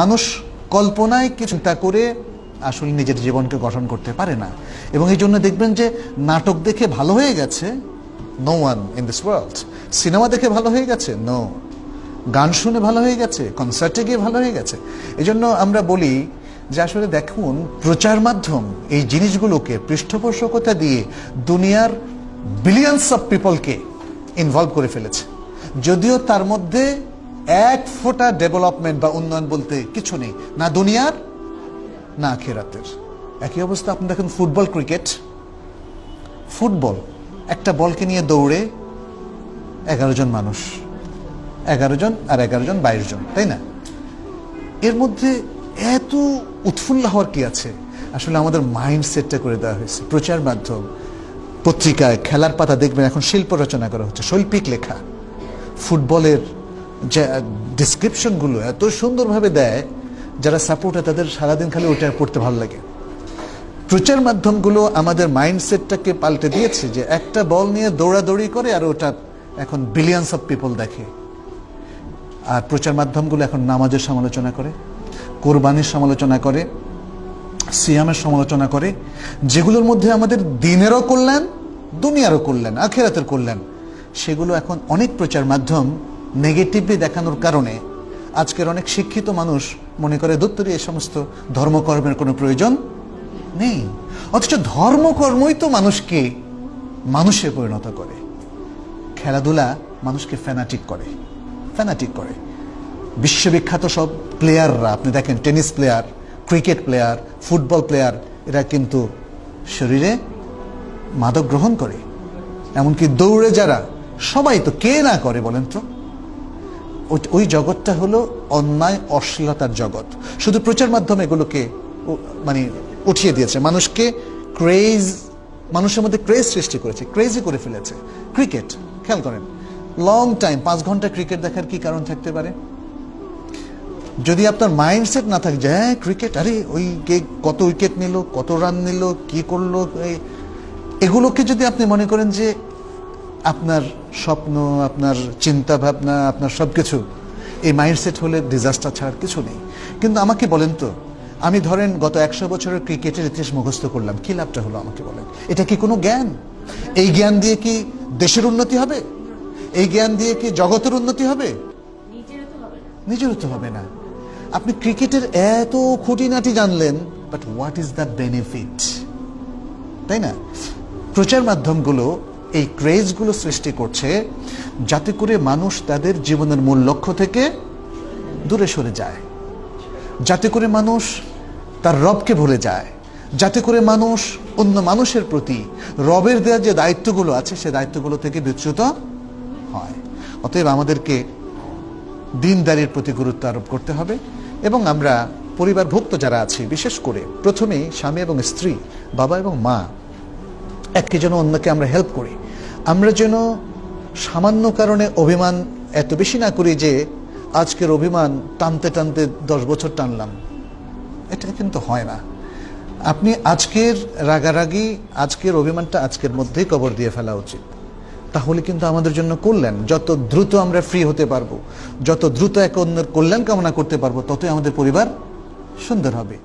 মানুষ কল্পনায় কি চিন্তা করে আসলে নিজের জীবনকে গঠন করতে পারে না। এবং এই জন্য দেখবেন যে নাটক দেখে ভালো হয়ে গেছে, no one in this world. Cinema দেখে ভালো হয়ে গেছে, নো। গান শুনে ভালো হয়ে গেছে, কনসার্টে গিয়ে ভালো হয়ে গেছে। এই জন্য আমরা বলি যে আসলে দেখুন, প্রচার মাধ্যম এই জিনিসগুলোকে পৃষ্ঠপোষকতা দিয়ে দুনিয়ার বিলিয়ন্স অফ পিপলকে ইনভলভ করে ফেলেছে, যদিও তার মধ্যে এক ফোঁটা ডেভেলপমেন্ট বা উন্নয়ন বলতে কিছু নেই, না দুনিয়ার না আখিরাতের। একই অবস্থা আপনি দেখেন ফুটবল, ক্রিকেট। ফুটবল একটা বলকে নিয়ে দৌড়ে 11 জন মানুষ, 11 জন আর 11 জন 22 জন, তাই না? এর মধ্যে এত উৎফুল্ল হওয়ার কি আছে? আসলে আমাদের মাইন্ডসেটটা করে দেওয়া হয়েছে প্রচার মাধ্যম। পত্রিকায় খেলার পাতা দেখবেন এখন শিল্প রচনা করা হচ্ছে, শৈল্পিক লেখা। ফুটবলের যে ডিসক্রিপশনগুলো এত সুন্দরভাবে দেয়, যারা সাপোর্টার তাদের সারাদিন খালি ওটা পড়তে ভালো লাগে। প্রচার মাধ্যমগুলো আমাদের মাইন্ডসেটটাকে পাল্টে দিয়েছে, যে একটা বল নিয়ে দৌড়াদৌড়ি করে আর ওটা এখন বিলিয়ন্স অফ পিপল দেখে। আর প্রচার মাধ্যমগুলো এখন নামাজের সমালোচনা করে, কোরবানির সমালোচনা করে, সিয়ামের সমালোচনা করে, যেগুলোর মধ্যে আমাদের দিনেরও কল্যাণ, দুনিয়ারও কল্যাণ, আখিরাতের কল্যাণ, সেগুলো এখন অনেক প্রচার মাধ্যম নেগেটিভলি দেখানোর কারণে আজকের অনেক শিক্ষিত মানুষ মনে করে দত্তরি এই সমস্ত ধর্মকর্মের কোনো প্রয়োজন নেই। অথচ ধর্মকর্মই তো মানুষকে মানুষে পরিণত করে। খেলাধুলা মানুষকে ফ্যানাটিক করে। বিশ্ববিখ্যাত সব প্লেয়াররা আপনি দেখেন, tennis player, cricket player, football player, এরা কিন্তু শরীরে মাদক গ্রহণ করে। এমনকি দৌড়ে যারা, সবাই তো, কে না করে বলেন তো? ওই জগৎটা হলো অন্যায় অশ্লীলতার জগৎ। শুধু প্রচার মাধ্যমে এগুলোকে মানে উঠিয়ে দিয়েছে, মানুষকে ক্রেজ, মানুষের মধ্যে ক্রেজ সৃষ্টি করেছে, ক্রেজি করে ফেলেছে। ক্রিকেট খেয়াল করেন, লং টাইম 5 ঘন্টা ক্রিকেট দেখার কি কারণ থাকতে পারে? যদি আপনার মাইন্ডসেট না থাকে যে হ্যাঁ ক্রিকেট, আরে ওই কে কত উইকেট নিল, কত রান নিল, কি করলো, এগুলোকে যদি আপনি মনে করেন যে আপনার স্বপ্ন, আপনার চিন্তা ভাবনা, আপনার সবকিছু, এই মাইন্ডসেট হলে ডিজাস্টার ছাড়ার কিছু নেই। কিন্তু আমাকে বলেন তো, আমি ধরেন গত 100 বছরের ক্রিকেটের ইতিহাস মুখস্থ করলাম, কি লাভটা হলো আমাকে বলেন? এটা কি কোনো জ্ঞান? এই জ্ঞান দিয়ে কি দেশের উন্নতি হবে? এই জ্ঞান দিয়ে কি জগতের উন্নতি হবে? নিজেরও তো হবে না। আপনি ক্রিকেটের এত খুঁটিনাটি জানলেন, but what is the benefit? তাই না? প্রচার মাধ্যমগুলো এই ক্রেজগুলো সৃষ্টি করছে যাতে করে মানুষ তাদের জীবনের মূল লক্ষ্য থেকে দূরে সরে যায়, যাতে করে মানুষ তার রবকে ভুলে যায়, যাতে করে মানুষ অন্য মানুষের প্রতি রবের দেওয়া যে দায়িত্বগুলো আছে সে দায়িত্বগুলো থেকে বিচ্যুত হয়। অতএব আমাদেরকে দিনদারির প্রতি গুরুত্ব আরোপ করতে হবে। এবং আমরা পরিবারভুক্ত যারা আছি, বিশেষ করে প্রথমেই স্বামী এবং স্ত্রী, বাবা এবং মা, একে যেন অন্যকে আমরা হেল্প করি। আমরা যেন সামান্য কারণে অভিমান এত বেশি না করি যে আজকের অভিমান টানতে টানতে 10 বছর টানলাম। এটা কিন্তু হয় না। আপনি আজকের রাগারাগি, আজকের অভিমানটা আজকের মধ্যেই কবর দিয়ে ফেলা উচিত। তাহলে কিন্তু আমাদের জন্য কল্যাণ। যত দ্রুত আমরা ফ্রি হতে পারবো, যত দ্রুত একে অন্যের কল্যাণ কামনা করতে পারবো, ততই আমাদের পরিবার সুন্দর হবে।